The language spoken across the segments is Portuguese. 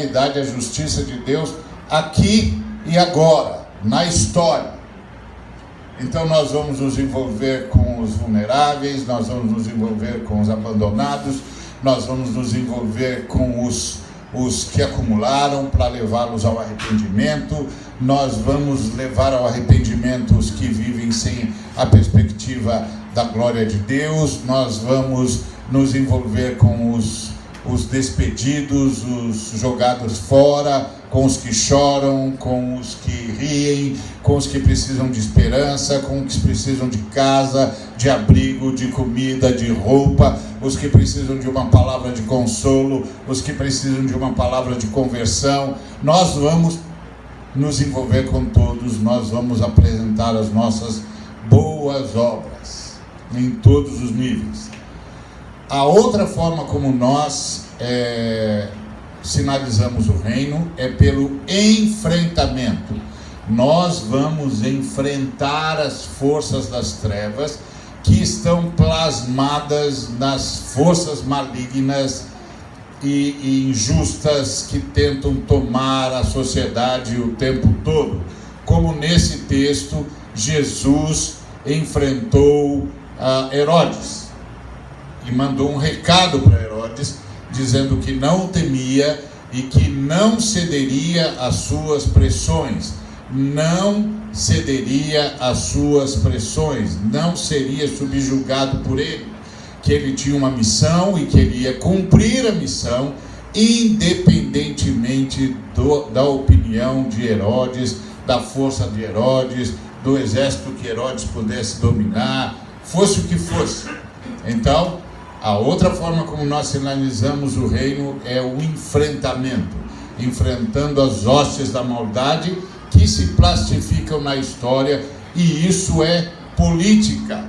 realidade, a justiça de Deus aqui e agora, na história. Então nós vamos nos envolver com os vulneráveis, nós vamos nos envolver com os abandonados, nós vamos nos envolver com os que acumularam para levá-los ao arrependimento, nós vamos levar ao arrependimento os que vivem sem a perspectiva da glória de Deus, nós vamos nos envolver com os despedidos, os jogados fora, com os que choram, com os que riem, com os que precisam de esperança, com os que precisam de casa, de abrigo, de comida, de roupa, os que precisam de uma palavra de consolo, os que precisam de uma palavra de conversão. Nós vamos nos envolver com todos, nós vamos apresentar as nossas boas obras em todos os níveis. A outra forma como nós sinalizamos o reino é pelo enfrentamento. Nós vamos enfrentar as forças das trevas que estão plasmadas nas forças malignas e injustas que tentam tomar a sociedade o tempo todo. Como nesse texto, Jesus enfrentou Herodes e mandou um recado para Herodes, dizendo que não temia e que não cederia às suas pressões, não cederia às suas pressões, não seria subjugado por ele, que ele tinha uma missão e que ele ia cumprir a missão, independentemente da opinião de Herodes, da força de Herodes, do exército que Herodes pudesse dominar, fosse o que fosse. Então, a outra forma como nós sinalizamos o reino é o enfrentamento, enfrentando as hostes da maldade que se plastificam na história, e isso é política.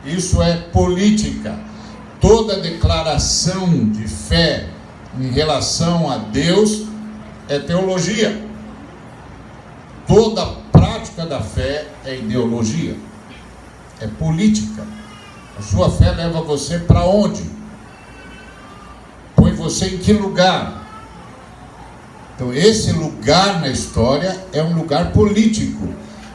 Isso é política. Toda declaração de fé em relação a Deus é teologia. Toda prática da fé é ideologia, é política. A sua fé leva você para onde? Põe você em que lugar? Então esse lugar na história é um lugar político.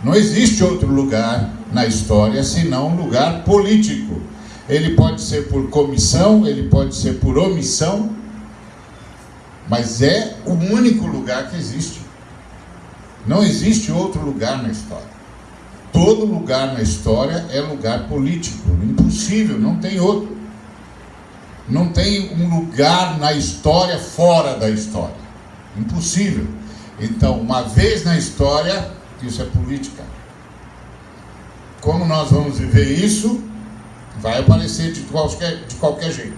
Não existe outro lugar na história senão um lugar político. Ele pode ser por comissão, ele pode ser por omissão, mas é o único lugar que existe. Não existe outro lugar na história. Todo lugar na história é lugar político, impossível, não tem outro. Não tem um lugar na história fora da história, impossível. Então, uma vez na história, isso é política. Como nós vamos viver isso? Vai aparecer de qualquer jeito.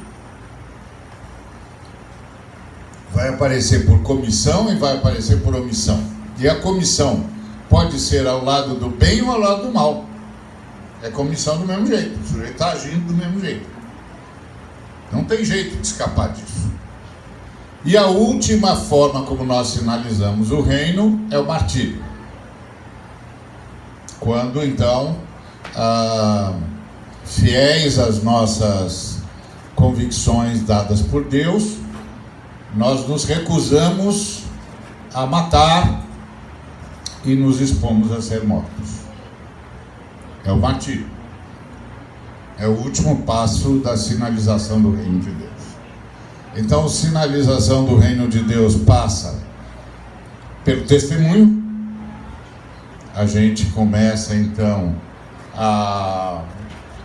Vai aparecer por comissão e vai aparecer por omissão. E a comissão pode ser ao lado do bem ou ao lado do mal. É comissão do mesmo jeito. O sujeito está agindo do mesmo jeito. Não tem jeito de escapar disso. E a última forma como nós sinalizamos o reino é o martírio. Quando então, fiéis às nossas convicções dadas por Deus, nós nos recusamos a matar e nos expomos a ser mortos. É o martírio. É o último passo da sinalização do reino de Deus. Então, a sinalização do reino de Deus passa pelo testemunho. A gente começa então a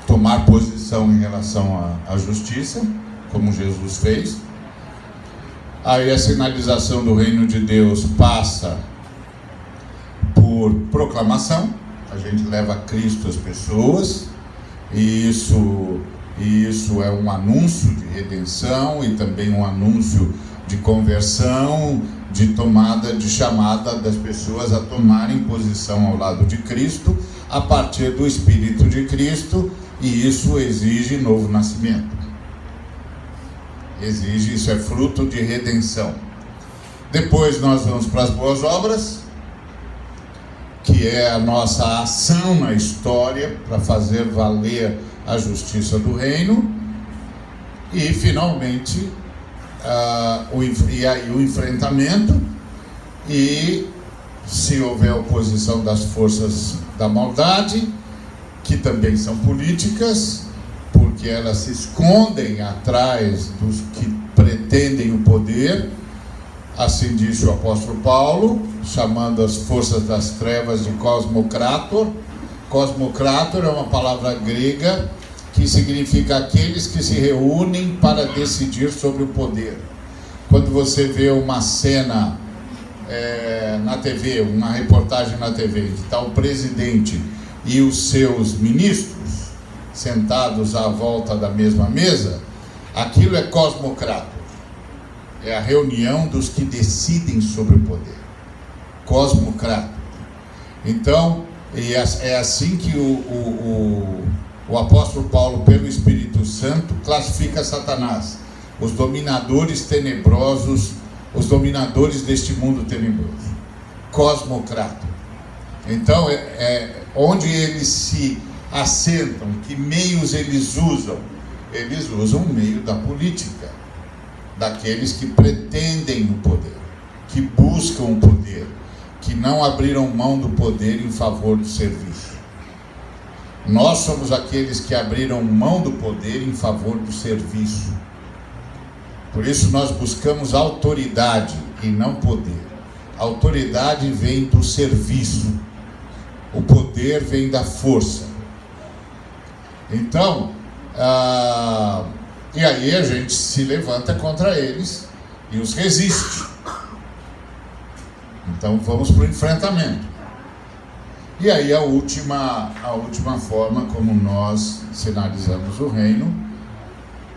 tomar posição em relação à justiça, como Jesus fez. Aí a sinalização do reino de Deus passa por proclamação. A gente leva Cristo às pessoas, e isso é um anúncio de redenção e também um anúncio de conversão, de tomada, de chamada das pessoas a tomarem posição ao lado de Cristo, a partir do Espírito de Cristo, e isso exige novo nascimento. Isso é fruto de redenção. Depois nós vamos para as boas obras, que é a nossa ação na história para fazer valer a justiça do reino. E finalmente o enfrentamento, e se houver oposição das forças da maldade, que também são políticas, porque elas se escondem atrás dos que pretendem o poder, assim diz o apóstolo Paulo, chamando as forças das trevas de cosmocrator. Cosmocrator é uma palavra grega que significa aqueles que se reúnem para decidir sobre o poder. Quando você vê uma cena na TV, uma reportagem na TV, que está o presidente e os seus ministros sentados à volta da mesma mesa, aquilo é cosmocrator. É a reunião dos que decidem sobre o poder. Cosmocrator. Então, é assim que o apóstolo Paulo, pelo Espírito Santo, classifica Satanás: os dominadores tenebrosos, os dominadores deste mundo tenebroso. Cosmocrator. Então, onde eles se assentam, que meios eles usam? Eles usam o meio da política, daqueles que pretendem o poder, que buscam o poder, que não abriram mão do poder em favor do serviço. Nós somos aqueles que abriram mão do poder em favor do serviço. Por isso nós buscamos autoridade e não poder. A autoridade vem do serviço, o poder vem da força. Então, e aí a gente se levanta contra eles e os resiste. Então vamos para o enfrentamento. E aí a última forma como nós sinalizamos o reino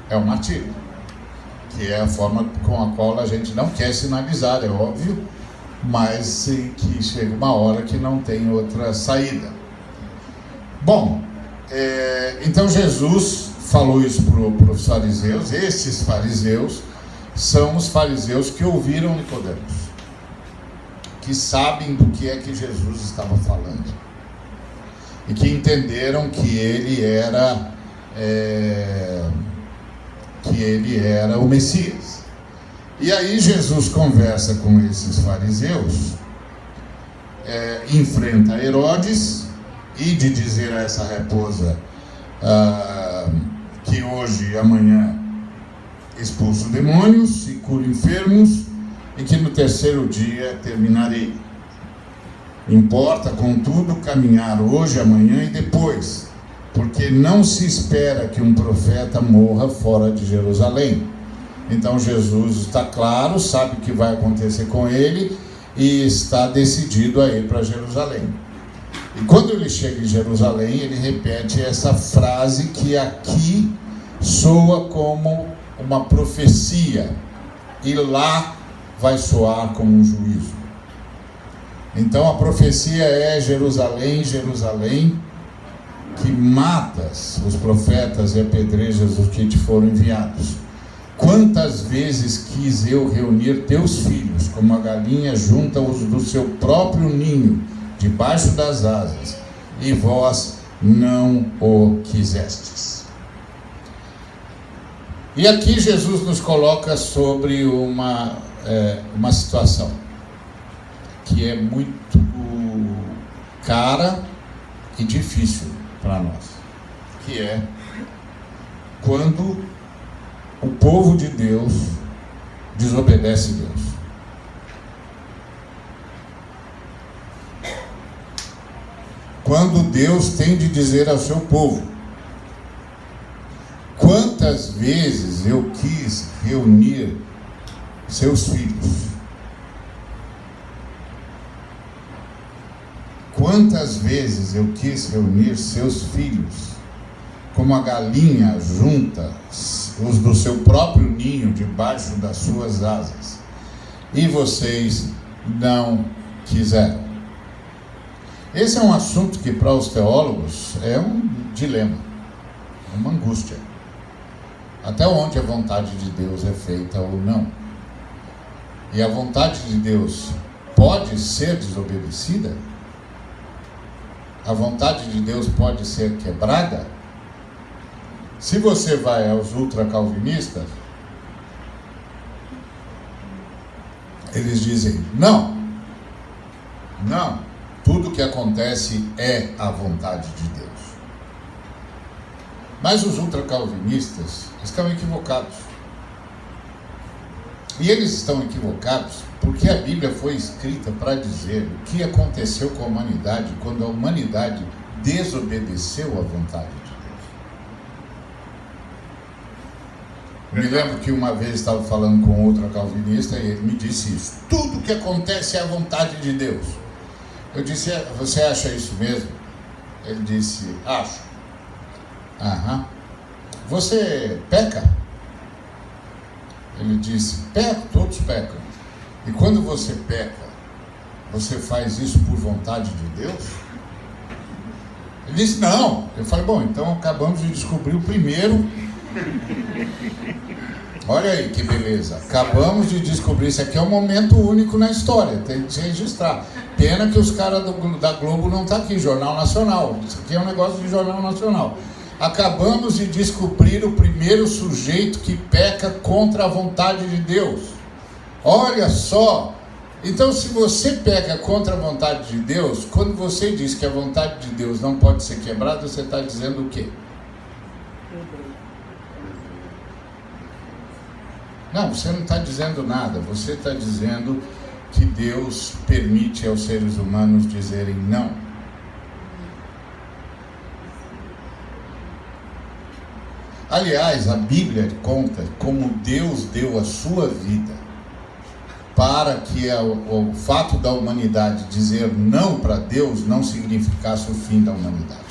é o martírio, que é a forma com a qual a gente não quer sinalizar, é óbvio, mas que chega uma hora que não tem outra saída. Bom, então Jesus falou isso para os fariseus. Esses fariseus são os fariseus que ouviram Nicodemos, que sabem do que é que Jesus estava falando e que entenderam que ele era o Messias. E aí Jesus conversa com esses fariseus, enfrenta Herodes, e de dizer a essa raposa que hoje e amanhã expulso demônios e curo enfermos, e que no terceiro dia terminarei. Importa, contudo, caminhar hoje, amanhã e depois, porque não se espera que um profeta morra fora de Jerusalém. Então Jesus está claro, sabe o que vai acontecer com ele e está decidido a ir para Jerusalém. E quando ele chega em Jerusalém, ele repete essa frase que aqui soa como uma profecia, e lá vai soar como um juízo. Então a profecia é: Jerusalém, Jerusalém, que matas os profetas e apedrejas os que te foram enviados. Quantas vezes quis eu reunir teus filhos, como a galinha junta os do seu próprio ninho, debaixo das asas, e vós não o quisestes. E aqui Jesus nos coloca sobre uma situação que é muito cara e difícil para nós, que é quando o povo de Deus desobedece Deus. Quando Deus tem de dizer ao seu povo: quantas vezes eu quis reunir seus filhos, quantas vezes eu quis reunir seus filhos, como a galinha junta os do seu próprio ninho debaixo das suas asas, e vocês não quiseram. Esse é um assunto que para os teólogos é um dilema, uma angústia. Até onde a vontade de Deus é feita ou não? E a vontade de Deus pode ser desobedecida? A vontade de Deus pode ser quebrada? Se você vai aos ultracalvinistas, Eles dizem, não, tudo que acontece é a vontade de Deus. Mas os ultracalvinistas estão equivocados. E eles estão equivocados porque a Bíblia foi escrita para dizer o que aconteceu com a humanidade quando a humanidade desobedeceu à vontade de Deus. Eu me lembro que uma vez estava falando com outro calvinista e ele me disse isso: tudo que acontece é a vontade de Deus. Eu disse: você acha isso mesmo? Ele disse: acho. Aham. Você peca? Ele disse: peco, todos pecam. E quando você peca, você faz isso por vontade de Deus? Ele disse: não. Eu falei: bom, então acabamos de descobrir o primeiro. Olha aí que beleza. Acabamos de descobrir. Isso aqui é um momento único na história. Tem que se registrar. Pena que os caras da Globo não estão aqui. Jornal Nacional. Isso aqui é um negócio de Jornal Nacional. Acabamos de descobrir o primeiro sujeito que peca contra a vontade de Deus. Olha só. Então, se você peca contra a vontade de Deus, quando você diz que a vontade de Deus não pode ser quebrada, você está dizendo o quê? Não, você não está dizendo nada. Você está dizendo que Deus permite aos seres humanos dizerem não. Aliás, a Bíblia conta como Deus deu a sua vida para que o fato da humanidade dizer não para Deus não significasse o fim da humanidade.